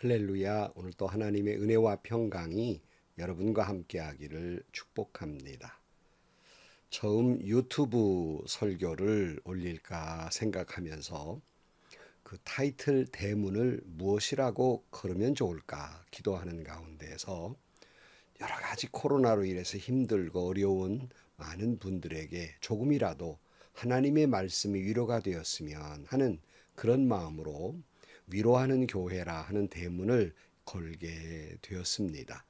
할렐루야. 오늘 또 하나님의 은혜와 평강이 여러분과 함께하기를 축복합니다. 처음 유튜브 설교를 올릴까 생각하면서 그 타이틀 대문을 무엇이라고 걸으면 좋을까 기도하는 가운데에서 여러 가지 코로나로 인해서 힘들고 어려운 많은 분들에게 조금이라도 하나님의 말씀이 위로가 되었으면 하는 그런 마음으로 위로하는 교회라 하는 대문을 걸게 되었습니다.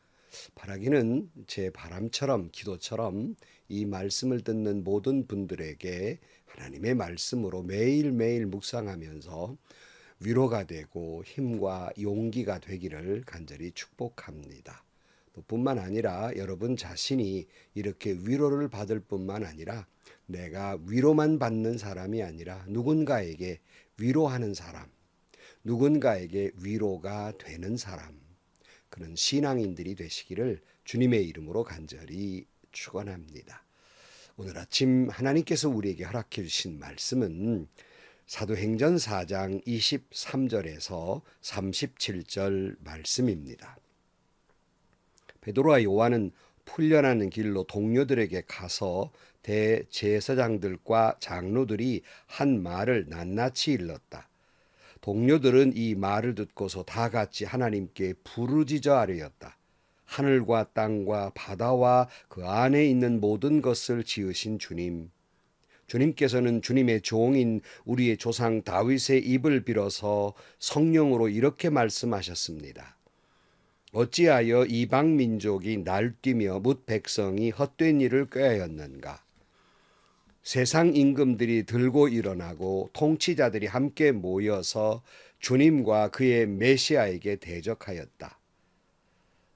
바라기는 제 바람처럼 기도처럼 이 말씀을 듣는 모든 분들에게 하나님의 말씀으로 매일매일 묵상하면서 위로가 되고 힘과 용기가 되기를 간절히 축복합니다. 또 뿐만 아니라 여러분 자신이 이렇게 위로를 받을 뿐만 아니라 내가 위로만 받는 사람이 아니라 누군가에게 위로하는 사람, 누군가에게 위로가 되는 사람, 그런 신앙인들이 되시기를 주님의 이름으로 간절히 축원합니다. 오늘 아침 하나님께서 우리에게 허락해 주신 말씀은 사도행전 4장 23절에서 37절 말씀입니다. 베드로와 요한은 풀려나는 길로 동료들에게 가서 대제사장들과 장로들이 한 말을 낱낱이 일렀다. 동료들은 이 말을 듣고서 다 같이 하나님께 부르짖어 아뢰었다. 하늘과 땅과 바다와 그 안에 있는 모든 것을 지으신 주님, 주님께서는 주님의 종인 우리의 조상 다윗의 입을 빌어서 성령으로 이렇게 말씀하셨습니다. 어찌하여 이방 민족이 날뛰며 뭇 백성이 헛된 일을 꾀하였는가? 세상 임금들이 들고 일어나고 통치자들이 함께 모여서 주님과 그의 메시아에게 대적하였다.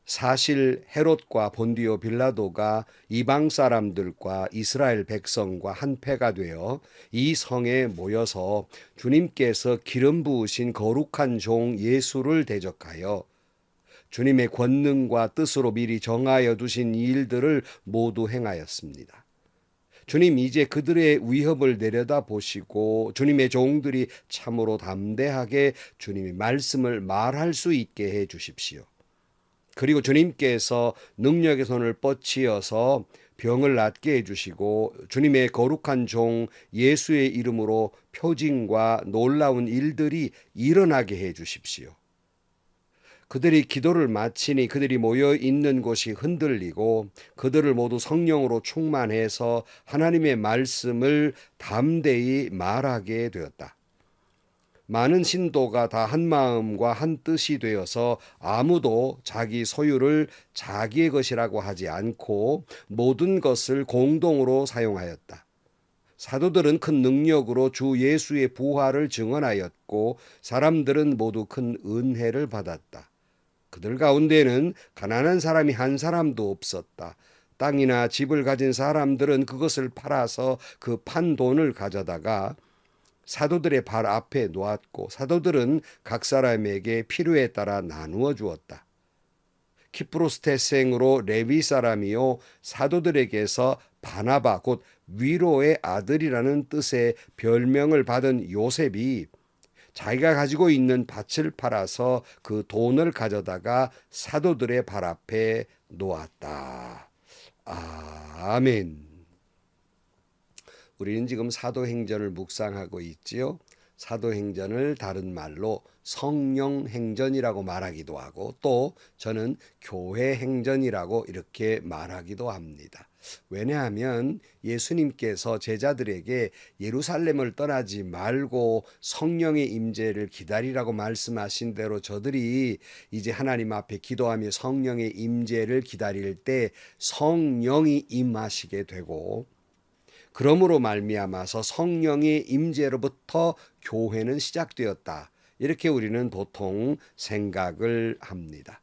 사실 헤롯과 본디오 빌라도가 이방 사람들과 이스라엘 백성과 한패가 되어 이 성에 모여서 주님께서 기름 부으신 거룩한 종 예수를 대적하여 주님의 권능과 뜻으로 미리 정하여 두신 일들을 모두 행하였습니다. 주님, 이제 그들의 위협을 내려다 보시고 주님의 종들이 참으로 담대하게 주님의 말씀을 말할 수 있게 해 주십시오. 그리고 주님께서 능력의 손을 뻗치어서 병을 낫게 해주시고 주님의 거룩한 종 예수의 이름으로 표징과 놀라운 일들이 일어나게 해 주십시오. 그들이 기도를 마치니 그들이 모여 있는 곳이 흔들리고 그들을 모두 성령으로 충만해서 하나님의 말씀을 담대히 말하게 되었다. 많은 신도가 다 한 마음과 한 뜻이 되어서 아무도 자기 소유를 자기의 것이라고 하지 않고 모든 것을 공동으로 사용하였다. 사도들은 큰 능력으로 주 예수의 부활을 증언하였고 사람들은 모두 큰 은혜를 받았다. 그들 가운데는 가난한 사람이 한 사람도 없었다. 땅이나 집을 가진 사람들은 그것을 팔아서 그 판 돈을 가져다가 사도들의 발 앞에 놓았고 사도들은 각 사람에게 필요에 따라 나누어 주었다. 키프로스 태생으로 레위 사람이요 사도들에게서 바나바 곧 위로의 아들이라는 뜻의 별명을 받은 요셉이 자기가 가지고 있는 밭을 팔아서 그 돈을 가져다가 사도들의 발 앞에 놓았다. 아멘. 우리는 지금 사도행전을 묵상하고 있지요. 사도행전을 다른 말로 성령행전이라고 말하기도 하고 또 저는 교회행전이라고 이렇게 말하기도 합니다. 왜냐하면 예수님께서 제자들에게 예루살렘을 떠나지 말고 성령의 임재를 기다리라고 말씀하신 대로 저들이 이제 하나님 앞에 기도하며 성령의 임재를 기다릴 때 성령이 임하시게 되고 그러므로 말미암아서 성령의 임재로부터 교회는 시작되었다. 이렇게 우리는 보통 생각을 합니다.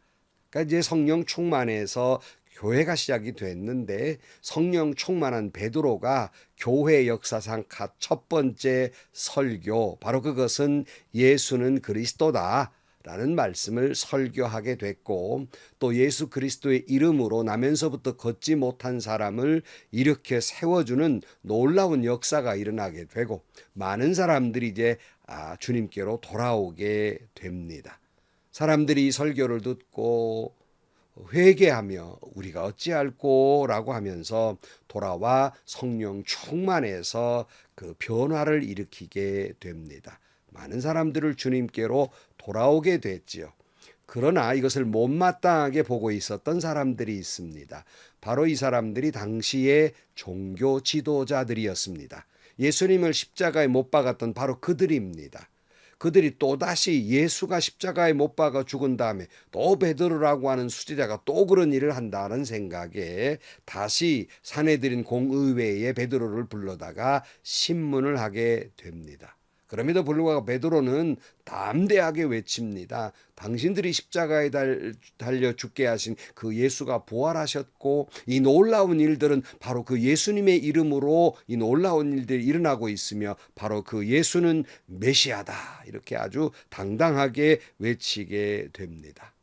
그러니까 이제 성령 충만해서 교회가 시작이 됐는데 성령 충만한 베드로가 교회 역사상 첫 번째 설교, 바로 그것은 예수는 그리스도다 라는 말씀을 설교하게 됐고 또 예수 그리스도의 이름으로 나면서부터 걷지 못한 사람을 일으켜 세워주는 놀라운 역사가 일어나게 되고 많은 사람들이 이제 주님께로 돌아오게 됩니다. 사람들이 설교를 듣고 회개하며 우리가 어찌할꼬라고 하면서 돌아와 성령 충만해서 그 변화를 일으키게 됩니다. 많은 사람들을 주님께로 돌아오게 됐지요. 그러나 이것을 못마땅하게 보고 있었던 사람들이 있습니다. 바로 이 사람들이 당시의 종교 지도자들이었습니다. 예수님을 십자가에 못 박았던 바로 그들입니다. 그들이 또다시 예수가 십자가에 못 박아 죽은 다음에 또 베드로라고 하는 수제자가 또 그런 일을 한다는 생각에 다시 사내들인 공의회에 베드로를 불러다가 신문을 하게 됩니다. 그럼에도 불구하고 베드로는 담대하게 외칩니다. 당신들이 십자가에 달려 죽게 하신 그 예수가 부활하셨고 이 놀라운 일들은 바로 그 예수님의 이름으로 이 놀라운 일들이 일어나고 있으며 바로 그 예수는 메시아다. 이렇게 아주 당당하게 외치게 됩니다.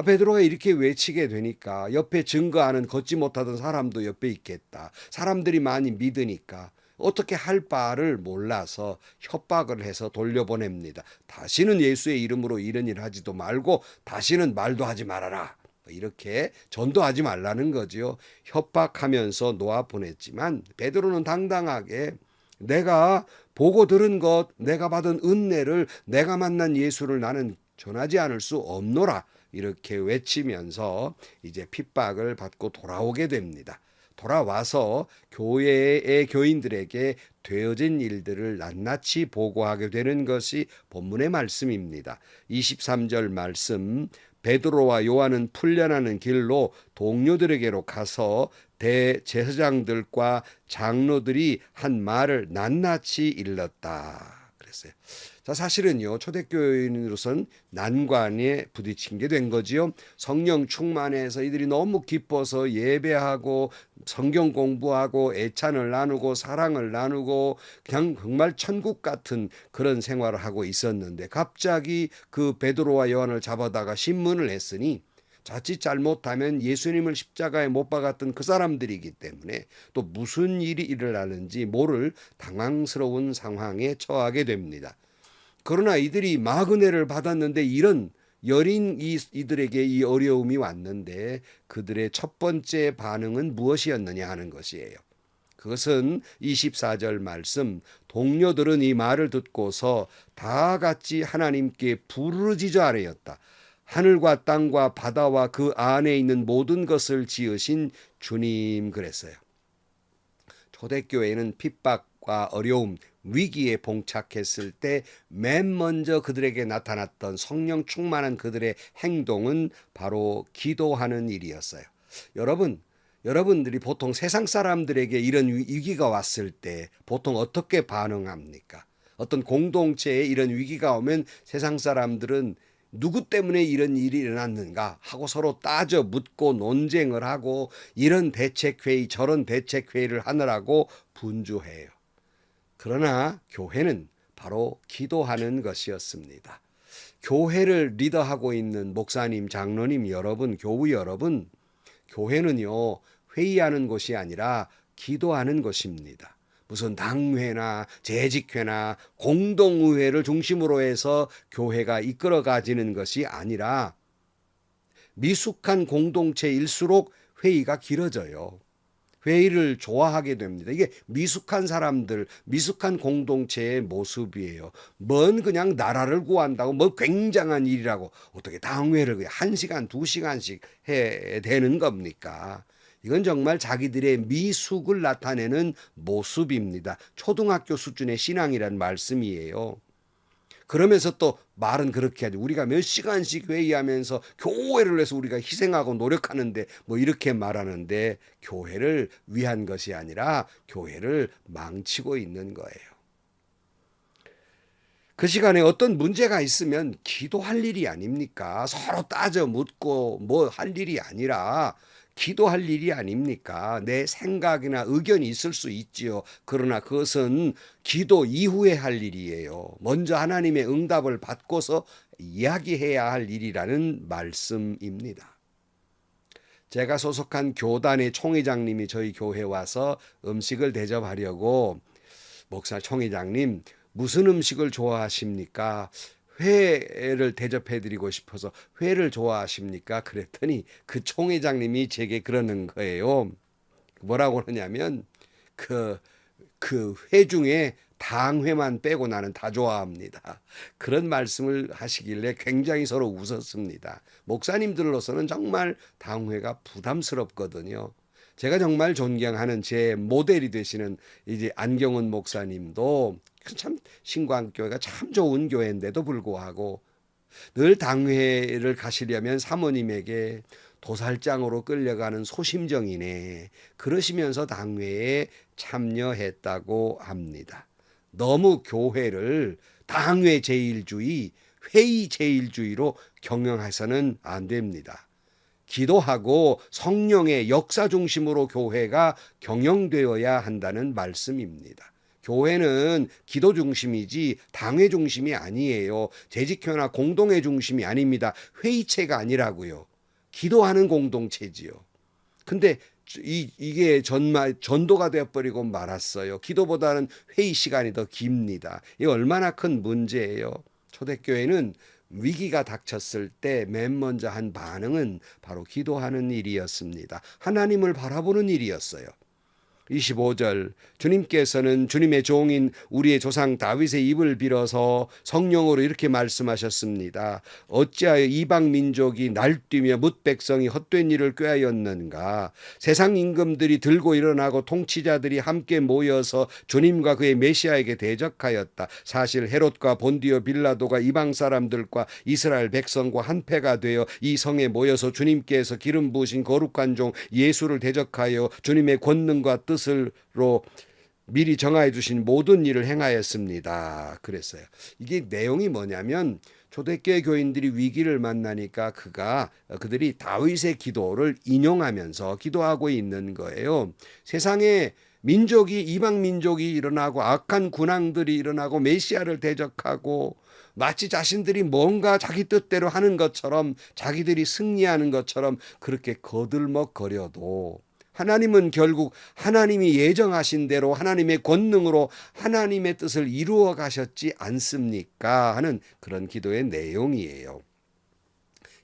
베드로가 이렇게 외치게 되니까 옆에 증거하는 걷지 못하던 사람도 옆에 있겠다. 사람들이 많이 믿으니까 어떻게 할 바를 몰라서 협박을 해서 돌려보냅니다. 다시는 예수의 이름으로 이런 일 하지도 말고 다시는 말도 하지 말아라. 이렇게 전도하지 말라는 거지요. 협박하면서 놓아보냈지만 베드로는 당당하게 내가 보고 들은 것, 내가 받은 은혜를, 내가 만난 예수를 나는 전하지 않을 수 없노라. 이렇게 외치면서 이제 핍박을 받고 돌아오게 됩니다. 돌아와서 교회의 교인들에게 되어진 일들을 낱낱이 보고하게 되는 것이 본문의 말씀입니다. 23절 말씀, 베드로와 요한은 풀려나는 길로 동료들에게로 가서 대제사장들과 장로들이 한 말을 낱낱이 일렀다. 그랬어요. 자, 사실은요, 초대교인으로선 난관에 부딪힌 게 된 거지요. 성령 충만해서 이들이 너무 기뻐서 예배하고 성경 공부하고 애찬을 나누고 사랑을 나누고 그냥 정말 천국 같은 그런 생활을 하고 있었는데 갑자기 그 베드로와 요한을 잡아다가 신문을 했으니 자칫 잘못하면 예수님을 십자가에 못 박았던 그 사람들이기 때문에 또 무슨 일이 일어나는지 모를 당황스러운 상황에 처하게 됩니다. 그러나 이들이 마그네를 받았는데 이런 여린 이들에게 이 어려움이 왔는데 그들의 첫 번째 반응은 무엇이었느냐 하는 것이에요. 그것은 24절 말씀, 동료들은 이 말을 듣고서 다 같이 하나님께 부르짖어 아뢰었다. 하늘과 땅과 바다와 그 안에 있는 모든 것을 지으신 주님, 그랬어요. 초대교회는 핍박과 어려움, 위기에 봉착했을 때 맨 먼저 그들에게 나타났던 성령 충만한 그들의 행동은 바로 기도하는 일이었어요. 여러분들이 보통 세상 사람들에게 이런 위기가 왔을 때 보통 어떻게 반응합니까? 어떤 공동체에 이런 위기가 오면 세상 사람들은 누구 때문에 이런 일이 일어났는가 하고 서로 따져 묻고 논쟁을 하고 이런 대책회의 저런 대책회의를 하느라고 분주해요. 그러나 교회는 바로 기도하는 것이었습니다. 교회를 리더하고 있는 목사님, 장로님 여러분, 교우 여러분, 교회는요, 회의하는 곳이 아니라 기도하는 것입니다. 무슨 당회나 재직회나 공동의회를 중심으로 해서 교회가 이끌어 가지는 것이 아니라 미숙한 공동체일수록 회의가 길어져요. 회의를 좋아하게 됩니다. 이게 미숙한 사람들, 미숙한 공동체의 모습이에요. 뭔 그냥 나라를 구한다고 뭐 굉장한 일이라고 어떻게 당회를 1시간, 2시간씩 해야 되는 겁니까? 이건 정말 자기들의 미숙을 나타내는 모습입니다. 초등학교 수준의 신앙이란 말씀이에요. 그러면서 또 말은 그렇게 하죠. 우리가 몇 시간씩 회의하면서 교회를 위해서 우리가 희생하고 노력하는데 뭐 이렇게 말하는데 교회를 위한 것이 아니라 교회를 망치고 있는 거예요. 그 시간에 어떤 문제가 있으면 기도할 일이 아닙니까? 서로 따져 묻고 뭐 할 일이 아니라 기도할 일이 아닙니까? 내 생각이나 의견이 있을 수 있지요. 그러나 그것은 기도 이후에 할 일이에요. 먼저 하나님의 응답을 받고서 이야기해야 할 일이라는 말씀입니다. 제가 소속한 교단의 총회장님이 저희 교회에 와서 음식을 대접하려고 목사 총회장님 무슨 음식을 좋아하십니까? 회를 대접해 드리고 싶어서 회를 좋아하십니까? 그랬더니 그 총회장님이 제게 그러는 거예요. 뭐라고 그러냐면 그 회 중에 당회만 빼고 나는 다 좋아합니다. 그런 말씀을 하시길래 굉장히 서로 웃었습니다. 목사님들로서는 정말 당회가 부담스럽거든요. 제가 정말 존경하는 제 모델이 되시는 이제 안경은 목사님도 참 신광교회가 참 좋은 교회인데도 불구하고 늘 당회를 가시려면 사모님에게 도살장으로 끌려가는 소심정이네. 그러시면서 당회에 참여했다고 합니다. 너무 교회를 당회 제일주의, 회의 제일주의로 경영해서는 안 됩니다. 기도하고 성령의 역사 중심으로 교회가 경영되어야 한다는 말씀입니다. 교회는 기도 중심이지 당회 중심이 아니에요. 재직회나 공동회 중심이 아닙니다. 회의체가 아니라고요. 기도하는 공동체지요. 근데 이게 전도가 되어버리고 말았어요. 기도보다는 회의 시간이 더 깁니다. 이게 얼마나 큰 문제예요. 초대교회는 위기가 닥쳤을 때 맨 먼저 한 반응은 바로 기도하는 일이었습니다. 하나님을 바라보는 일이었어요. 25절 주님께서는 주님의 종인 우리의 조상 다윗의 입을 빌어서 성령으로 이렇게 말씀하셨습니다. 어찌하여 이방 민족이 날뛰며 뭇 백성이 헛된 일을 꾀하였는가. 세상 임금들이 들고 일어나고 통치자들이 함께 모여서 주님과 그의 메시아에게 대적하였다. 사실 헤롯과 본디오 빌라도가 이방 사람들과 이스라엘 백성과 한패가 되어 이 성에 모여서 주님께서 기름 부으신 거룩한 종 예수를 대적하여 주님의 권능과 뜻으로 미리 정하여 주신 모든 일을 행하였습니다. 그랬어요. 이게 내용이 뭐냐면 초대교회 교인들이 위기를 만나니까 그들이 다윗의 기도를 인용하면서 기도하고 있는 거예요. 세상에 이방 민족이 일어나고 악한 군왕들이 일어나고 메시아를 대적하고 마치 자신들이 뭔가 자기 뜻대로 하는 것처럼 자기들이 승리하는 것처럼 그렇게 거들먹거려도 하나님은 결국 하나님이 예정하신 대로 하나님의 권능으로 하나님의 뜻을 이루어 가셨지 않습니까? 하는 그런 기도의 내용이에요.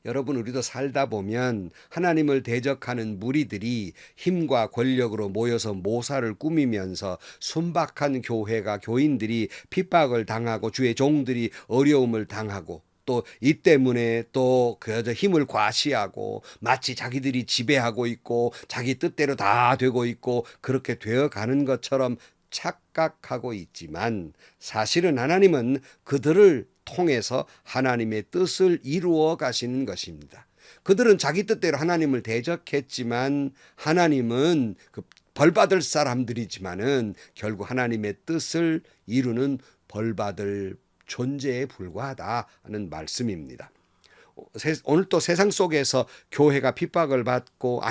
여러분, 우리도 살다 보면 하나님을 대적하는 무리들이 힘과 권력으로 모여서 모사를 꾸미면서 순박한 교인들이 핍박을 당하고 주의 종들이 어려움을 당하고 또 이 때문에 또 그저 힘을 과시하고 마치 자기들이 지배하고 있고 자기 뜻대로 다 되고 있고 그렇게 되어 가는 것처럼 착각하고 있지만 사실은 하나님은 그들을 통해서 하나님의 뜻을 이루어 가시는 것입니다. 그들은 자기 뜻대로 하나님을 대적했지만 하나님은 벌받을 사람들이지만은 결국 하나님의 뜻을 이루는 벌받을 존재에 불과하다는 말씀입니다. 오늘 또 세상 속에서 교회가 핍박을 받고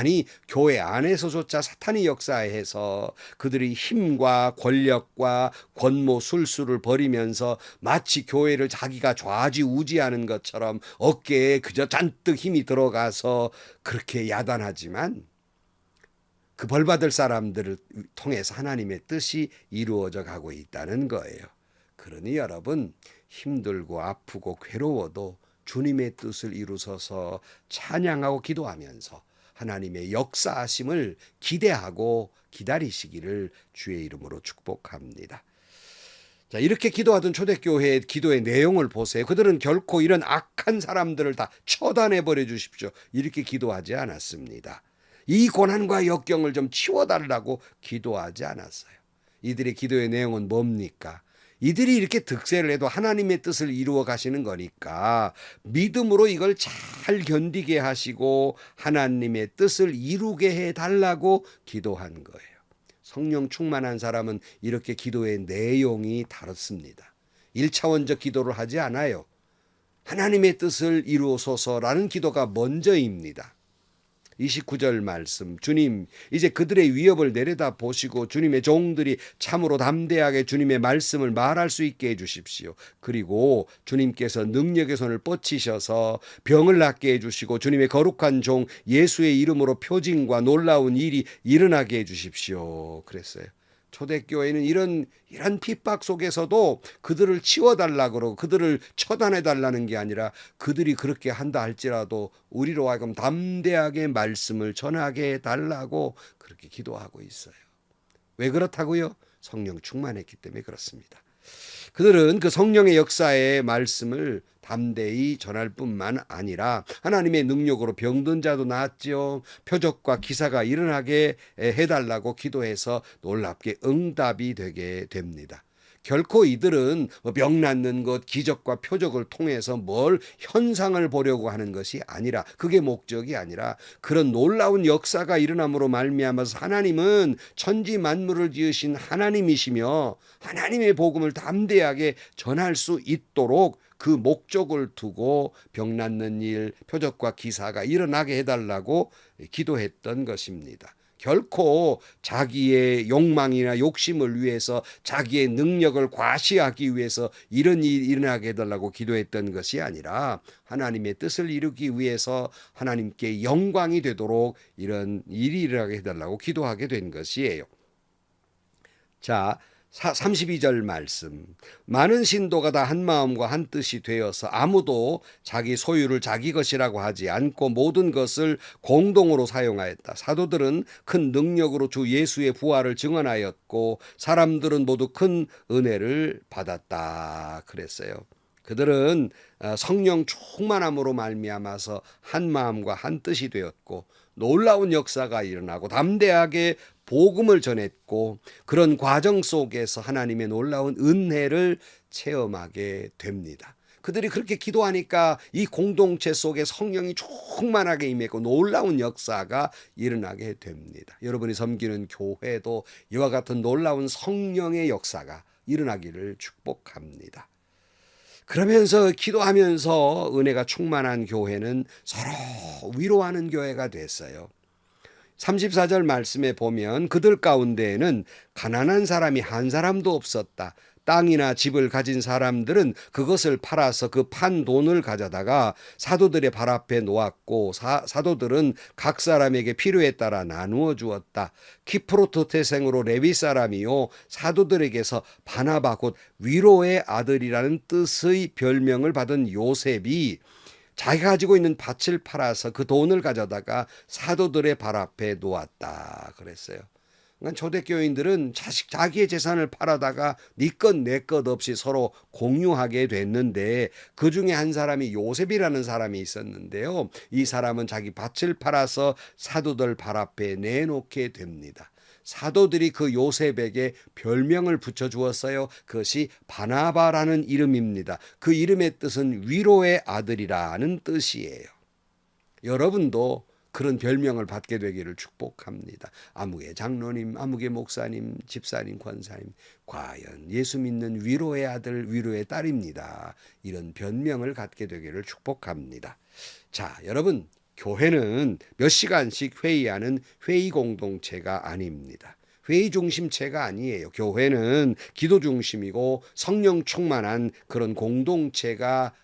교회 안에서조차 사탄이 역사해서 그들이 힘과 권력과 권모 술수를 벌이면서 마치 교회를 자기가 좌지우지하는 것처럼 어깨에 그저 잔뜩 힘이 들어가서 그렇게 야단하지만 그 벌받을 사람들을 통해서 하나님의 뜻이 이루어져 가고 있다는 거예요. 그러니 여러분, 힘들고 아프고 괴로워도 주님의 뜻을 이루소서 찬양하고 기도하면서 하나님의 역사하심을 기대하고 기다리시기를 주의 이름으로 축복합니다. 자, 이렇게 기도하던 초대교회의 기도의 내용을 보세요. 그들은 결코 이런 악한 사람들을 다 처단해 버려 주십시오, 이렇게 기도하지 않았습니다. 이 고난과 역경을 좀 치워달라고 기도하지 않았어요. 이들의 기도의 내용은 뭡니까? 이들이 이렇게 득세를 해도 하나님의 뜻을 이루어 가시는 거니까 믿음으로 이걸 잘 견디게 하시고 하나님의 뜻을 이루게 해달라고 기도한 거예요. 성령 충만한 사람은 이렇게 기도의 내용이 다릅니다. 1차원적 기도를 하지 않아요. 하나님의 뜻을 이루소서라는 기도가 먼저입니다. 29절 말씀, 주님 이제 그들의 위협을 내려다 보시고 주님의 종들이 참으로 담대하게 주님의 말씀을 말할 수 있게 해주십시오. 그리고 주님께서 능력의 손을 뻗치셔서 병을 낫게 해주시고 주님의 거룩한 종 예수의 이름으로 표징과 놀라운 일이 일어나게 해주십시오. 그랬어요. 초대교회는 이런 핍박 속에서도 그들을 치워달라 그러고 그들을 처단해달라는 게 아니라 그들이 그렇게 한다 할지라도 우리로 하여금 담대하게 말씀을 전하게 해달라고 그렇게 기도하고 있어요. 왜 그렇다고요? 성령 충만했기 때문에 그렇습니다. 그들은 그 성령의 역사의 말씀을 담대히 전할 뿐만 아니라 하나님의 능력으로 병든 자도 나았지요. 표적과 기사가 일어나게 해달라고 기도해서 놀랍게 응답이 되게 됩니다. 결코 이들은 병 낫는 것, 기적과 표적을 통해서 뭘 현상을 보려고 하는 것이 아니라, 그게 목적이 아니라 그런 놀라운 역사가 일어남으로 말미암아서 하나님은 천지 만물을 지으신 하나님이시며 하나님의 복음을 담대하게 전할 수 있도록 그 목적을 두고 병 낫는 일, 표적과 기사가 일어나게 해달라고 기도했던 것입니다. 결코 자기의 욕망이나 욕심을 위해서, 자기의 능력을 과시하기 위해서 이런 일이 일어나게 해달라고 기도했던 것이 아니라 하나님의 뜻을 이루기 위해서 하나님께 영광이 되도록 이런 일이 일어나게 해달라고 기도하게 된 것이에요. 자, 32절 말씀. 많은 신도가 다 한 마음과 한 뜻이 되어서 아무도 자기 소유를 자기 것이라고 하지 않고 모든 것을 공동으로 사용하였다. 사도들은 큰 능력으로 주 예수의 부활을 증언하였고 사람들은 모두 큰 은혜를 받았다 그랬어요. 그들은 성령 충만함으로 말미암아서 한 마음과 한 뜻이 되었고 놀라운 역사가 일어나고 담대하게 복음을 전했고 그런 과정 속에서 하나님의 놀라운 은혜를 체험하게 됩니다. 그들이 그렇게 기도하니까 이 공동체 속에 성령이 충만하게 임했고 놀라운 역사가 일어나게 됩니다. 여러분이 섬기는 교회도 이와 같은 놀라운 성령의 역사가 일어나기를 축복합니다. 그러면서 기도하면서 은혜가 충만한 교회는 서로 위로하는 교회가 됐어요. 34절 말씀에 보면 그들 가운데에는 가난한 사람이 한 사람도 없었다. 땅이나 집을 가진 사람들은 그것을 팔아서 그 판 돈을 가져다가 사도들의 발 앞에 놓았고 사도들은 각 사람에게 필요에 따라 나누어 주었다. 키프로트 태생으로 레위 사람이요 사도들에게서 바나바 곧 위로의 아들이라는 뜻의 별명을 받은 요셉이 자기가 가지고 있는 밭을 팔아서 그 돈을 가져다가 사도들의 발 앞에 놓았다 그랬어요. 그러니까 초대교인들은 자기의 재산을 팔아다가 네 것 내 것 없이 서로 공유하게 됐는데 그 중에 한 사람이 요셉이라는 사람이 있었는데요. 이 사람은 자기 밭을 팔아서 사도들 발 앞에 내놓게 됩니다. 사도들이 그 요셉에게 별명을 붙여주었어요. 그것이 바나바라는 이름입니다. 그 이름의 뜻은 위로의 아들이라는 뜻이에요. 여러분도 그런 별명을 받게 되기를 축복합니다. 아무개 장로님, 아무개 목사님, 집사님, 권사님, 과연 예수 믿는 위로의 아들, 위로의 딸입니다. 이런 별명을 갖게 되기를 축복합니다. 자, 여러분, 교회는 몇 시간씩 회의하는 회의 공동체가 아닙니다. 회의 중심체가 아니에요. 교회는 기도 중심이고 성령 충만한 그런 공동체가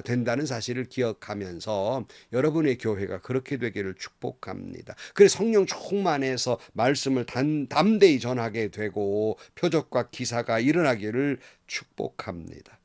된다는 사실을 기억하면서 여러분의 교회가 그렇게 되기를 축복합니다. 그래서 성령 충만해서 말씀을 담대히 전하게 되고 표적과 기사가 일어나기를 축복합니다.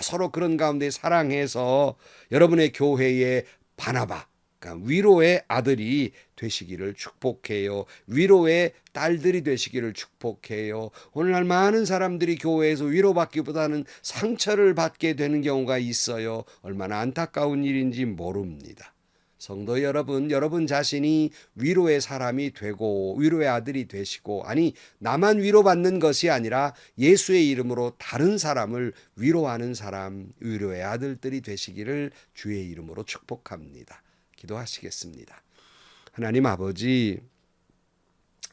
서로 그런 가운데 사랑해서 여러분의 교회에 바나바, 그러니까 위로의 아들이 되시기를 축복해요. 위로의 딸들이 되시기를 축복해요. 오늘날 많은 사람들이 교회에서 위로받기보다는 상처를 받게 되는 경우가 있어요. 얼마나 안타까운 일인지 모릅니다. 성도 여러분, 여러분 자신이 위로의 사람이 되고 위로의 아들이 되시고, 아니 나만 위로받는 것이 아니라 예수의 이름으로 다른 사람을 위로하는 사람, 위로의 아들들이 되시기를 주의 이름으로 축복합니다. 기도하시겠습니다. 하나님 아버지,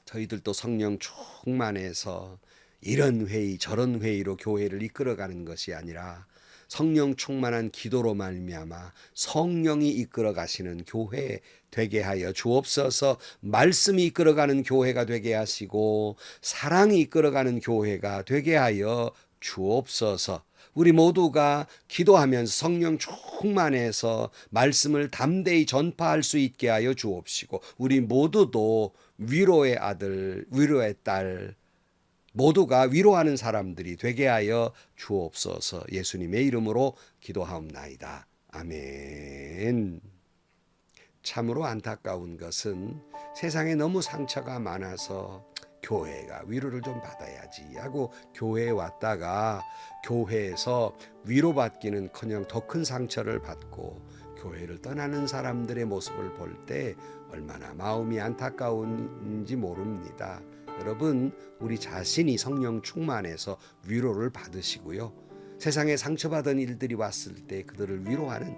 저희들도 성령 충만해서 이런 회의 저런 회의로 교회를 이끌어가는 것이 아니라 성령 충만한 기도로 말미암아 성령이 이끌어 가시는 교회 되게 하여 주옵소서. 말씀이 이끌어가는 교회가 되게 하시고 사랑이 이끌어가는 교회가 되게 하여 주옵소서. 우리 모두가 기도하면서 성령 충만해서 말씀을 담대히 전파할 수 있게 하여 주옵시고 우리 모두도 위로의 아들, 위로의 딸, 모두가 위로하는 사람들이 되게 하여 주옵소서. 예수님의 이름으로 기도하옵나이다. 아멘. 참으로 안타까운 것은 세상에 너무 상처가 많아서 교회가 위로를 좀 받아야지 하고 교회에 왔다가 교회에서 위로받기는커녕 더 큰 상처를 받고 교회를 떠나는 사람들의 모습을 볼 때 얼마나 마음이 안타까운지 모릅니다. 여러분, 우리 자신이 성령 충만해서 위로를 받으시고요. 세상에 상처받은 일들이 왔을 때 그들을 위로하는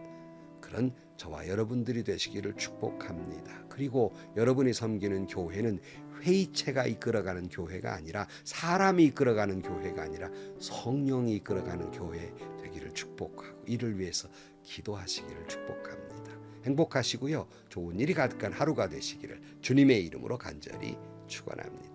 그런 저와 여러분들이 되시기를 축복합니다. 그리고 여러분이 섬기는 교회는 회의체가 이끌어가는 교회가 아니라 사람이 이끌어가는 교회가 아니라 성령이 이끌어가는 교회 되기를 축복하고 이를 위해서 기도하시기를 축복합니다. 행복하시고요. 좋은 일이 가득한 하루가 되시기를 주님의 이름으로 간절히 축원합니다.